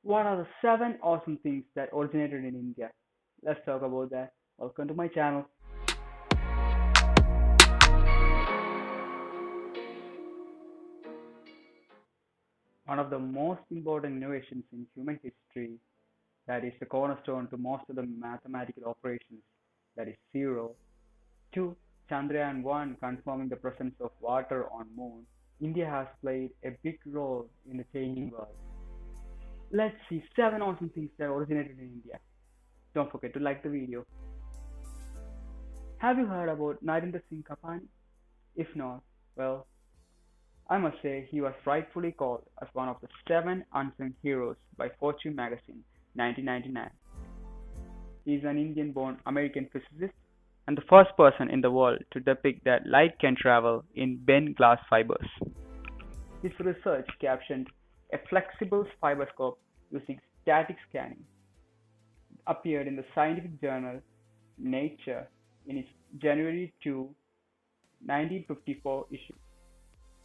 What are the 7 awesome things that originated in India? Let's talk about that. Welcome to my channel. One of the most important innovations in human history, that is the cornerstone to most of the mathematical operations, that is zero. 2. Chandrayaan-1 confirming the presence of water on moon. India has played a big role in the changing world. Let's see 7 awesome things that originated in India. Don't forget to like the video. Have you heard about Narinder Singh Kapany? If not, well, I must say he was rightfully called as one of the 7 unsung heroes by Fortune magazine 1999. He is an Indian-born American physicist and the first person in the world to depict that light can travel in bent glass fibers. His research captioned "a flexible fiberscope using static scanning" appeared in the scientific journal Nature in its January 2, 1954 issue,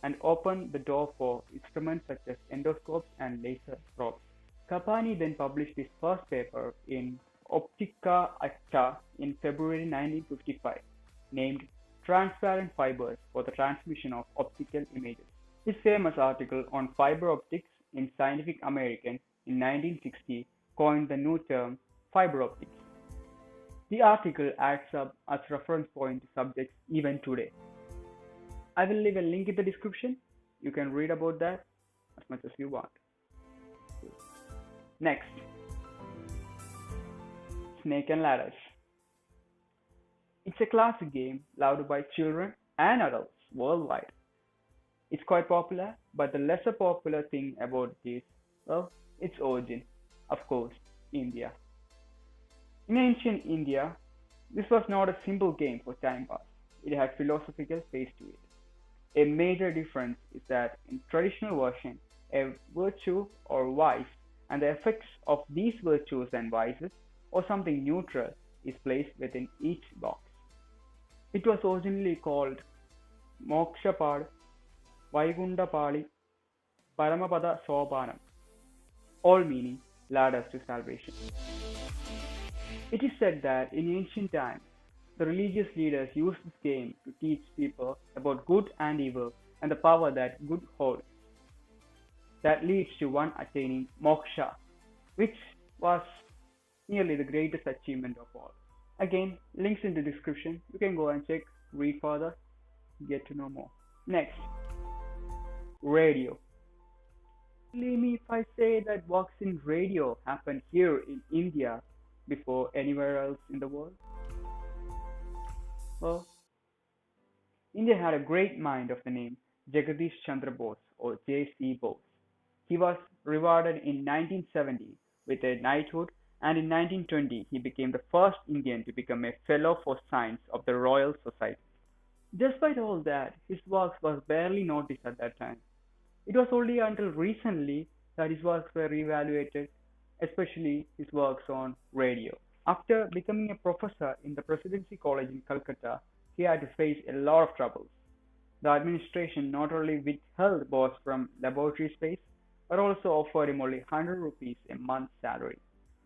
and opened the door for instruments such as endoscopes and laser probes. Kapany then published his first paper in Optica Acta in February 1955, named "Transparent Fibers for the Transmission of Optical Images." His famous article on fiber optics in Scientific American in 1960 coined the new term fiber optics. The article adds up as reference point to subjects even today. I will leave a link in the description. You can read about that as much as you want. Next, Snake and Ladders. It's a classic game loved by children and adults worldwide. It's quite popular, but the lesser popular thing about it is, well, its origin. Of course, India. In ancient India, this was not a simple game for time pass. It had philosophical face to it. A major difference is that in traditional version, a virtue or vice and the effects of these virtues and vices, or something neutral, is placed within each box. It was originally called Mokshapad, Vaikundapali, Paramapada Sopanam, all meaning ladders to salvation. It is said that in ancient times, the religious leaders used this game to teach people about good and evil and the power that good holds. That leads to one attaining moksha, which was nearly the greatest achievement of all. Again, links in the description. You can go and check, read further, get to know more. Next, radio. Believe me if I say that works in radio happened here in India before anywhere else in the world. Well, India had a great mind of the name Jagadish Chandra Bose or J.C. Bose. He was rewarded in 1970 with a knighthood, and in 1920 he became the first Indian to become a Fellow for Science of the Royal Society. Despite all that, his works was barely noticed at that time. It was only until recently that his works were reevaluated, especially his works on radio. After becoming a professor in the Presidency College in Calcutta, he had to face a lot of troubles. The administration not only withheld Bose from laboratory space, but also offered him only 100 rupees a month salary,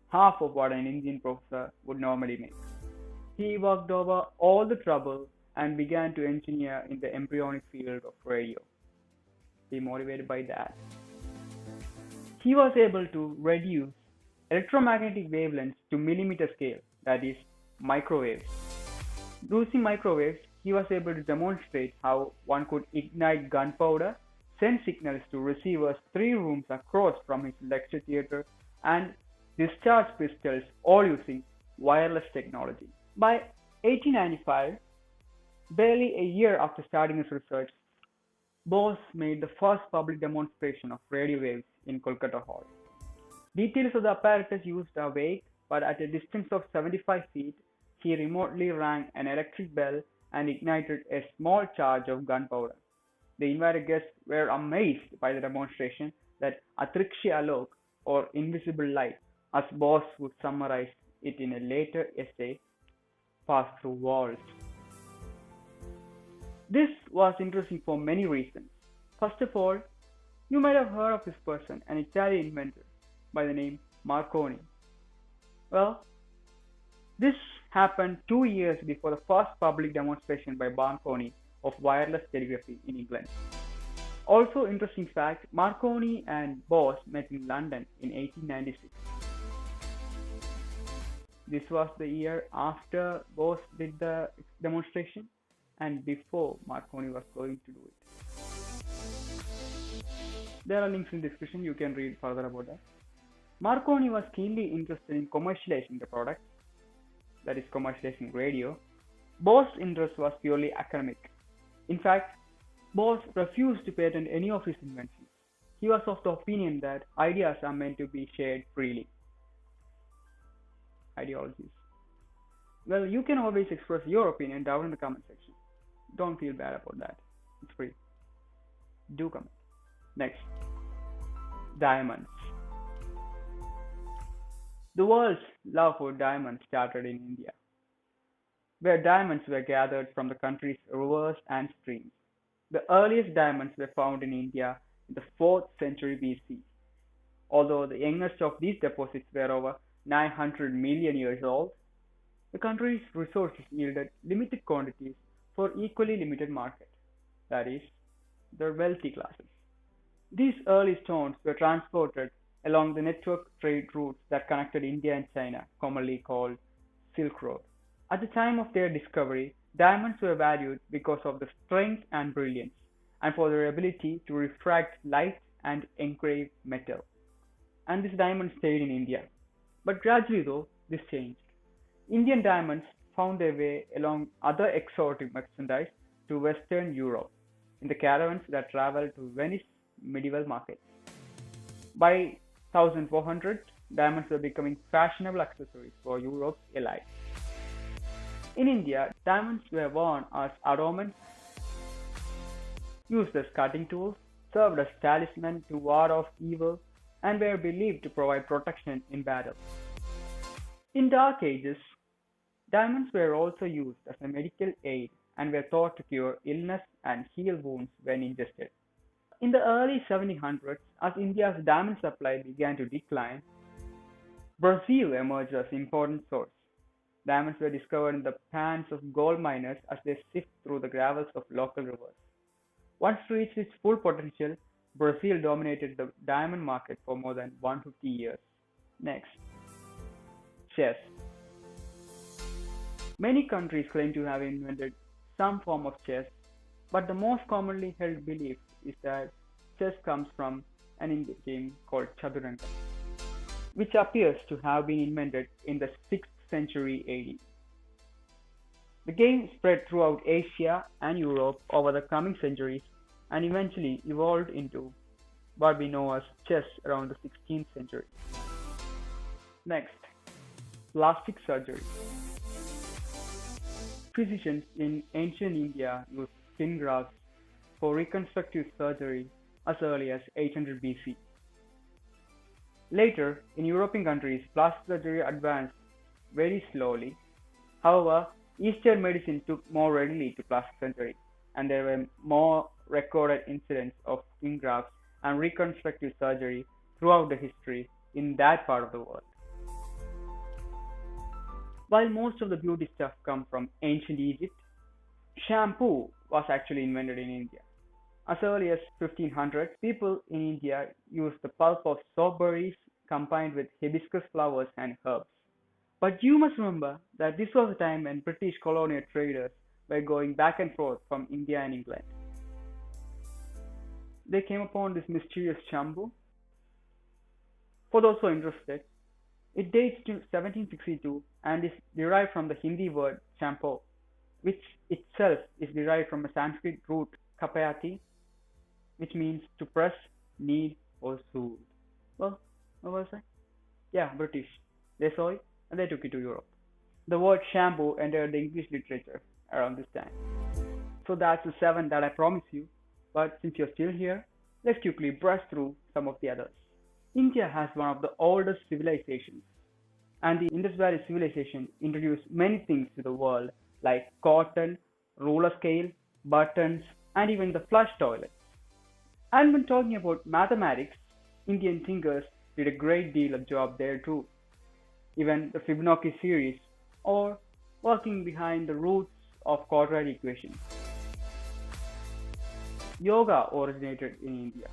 half of what an Indian professor would normally make. He worked over all the trouble and began to engineer in the embryonic field of radio. Be motivated by that. He was able to reduce electromagnetic wavelengths to millimeter scale, that is, microwaves. Using microwaves, he was able to demonstrate how one could ignite gunpowder, send signals to receivers 3 rooms across from his lecture theatre, and discharge pistols, all using wireless technology. By 1895, barely a year after starting his research, Bose made the first public demonstration of radio waves in Kolkata Hall. Details of the apparatus used are vague, but at a distance of 75 feet, he remotely rang an electric bell and ignited a small charge of gunpowder. The invited guests were amazed by the demonstration that Atrikshi Alok, or invisible light, as Bose would summarize it in a later essay, passed through walls. This was interesting for many reasons. First of all, you might have heard of this person, an Italian inventor. by the name Marconi. Well, this happened 2 years before the first public demonstration by Marconi of wireless telegraphy in England. Also interesting fact, Marconi and Bose met in London in 1896. This was the year after Bose did the demonstration and before Marconi was going to do it. There are links in the description, you can read further about that. Marconi was keenly interested in commercializing the product, that is commercializing radio. Bose's interest was purely academic. In fact, Bose refused to patent any of his inventions. He was of the opinion that ideas are meant to be shared freely. Ideologies. Well, you can always express your opinion down in the comment section. Don't feel bad about that. It's free. Do comment. Next, diamonds. The world's love for diamonds started in India, where diamonds were gathered from the country's rivers and streams. The earliest diamonds were found in India in the 4th century BC, although the youngest of these deposits were over 900 million years old. The country's resources yielded limited quantities for equally limited market, that is, the wealthy classes. These early stones were transported along the network trade routes that connected India and China, commonly called Silk Road. At the time of their discovery, diamonds were valued because of the strength and brilliance, and for their ability to refract light and engrave metal. And this diamond stayed in India. But gradually though, this changed. Indian diamonds found their way along other exotic merchandise to Western Europe in the caravans that traveled to Venice medieval markets. By 1400, diamonds were becoming fashionable accessories for Europe's elites. In India, diamonds were worn as adornments, used as cutting tools, served as talisman to ward off evil, and were believed to provide protection in battle. In Dark Ages, diamonds were also used as a medical aid and were thought to cure illness and heal wounds when ingested. In the early 1700s, as India's diamond supply began to decline, Brazil emerged as an important source. Diamonds were discovered in the pans of gold miners as they sift through the gravels of local rivers. Once reached its full potential, Brazil dominated the diamond market for more than 150 years. Next, chess. Many countries claim to have invented some form of chess, but the most commonly held belief is that chess comes from an Indian game called Chaturanga, which appears to have been invented in the 6th century AD. The game spread throughout Asia and Europe over the coming centuries and eventually evolved into what we know as chess around the 16th century. Next, plastic surgery. Physicians in ancient India used skin grafts for reconstructive surgery as early as 800 BC. Later, in European countries, plastic surgery advanced very slowly. However, Eastern medicine took more readily to plastic surgery, and there were more recorded incidents of skin grafts and reconstructive surgery throughout the history in that part of the world. While most of the beauty stuff comes from ancient Egypt, shampoo was actually invented in India. As early as 1500, people in India used the pulp of soap berries combined with hibiscus flowers and herbs. But you must remember that this was a time when British colonial traders were going back and forth from India and England. They came upon this mysterious shampoo. For those who are interested, it dates to 1762 and is derived from the Hindi word Champo, which itself is derived from a Sanskrit root kapayati, which means to press, knead, or soothe. Well, what was I? Yeah, British. They saw it and they took it to Europe. The word shampoo entered the English literature around this time. So that's the 7 that I promised you. But since you're still here, let's quickly brush through some of the others. India has one of the oldest civilizations, and the Indus Valley civilization introduced many things to the world like cotton, ruler scale, buttons, and even the flush toilet. And when talking about mathematics, Indian thinkers did a great deal of job there too. Even the Fibonacci series, or working behind the roots of quadratic equations. Yoga originated in India.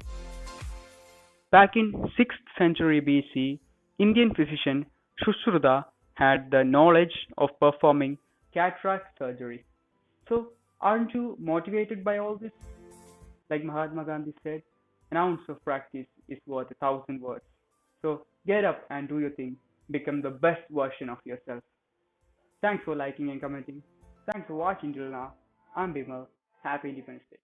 Back in 6th century BC, Indian physician Shushruta had the knowledge of performing cataract surgery. So, aren't you motivated by all this? Like Mahatma Gandhi said, an ounce of practice is worth a thousand words. So, get up and do your thing. Become the best version of yourself. Thanks for liking and commenting. Thanks for watching till now. I'm Bimal. Happy Independence Day.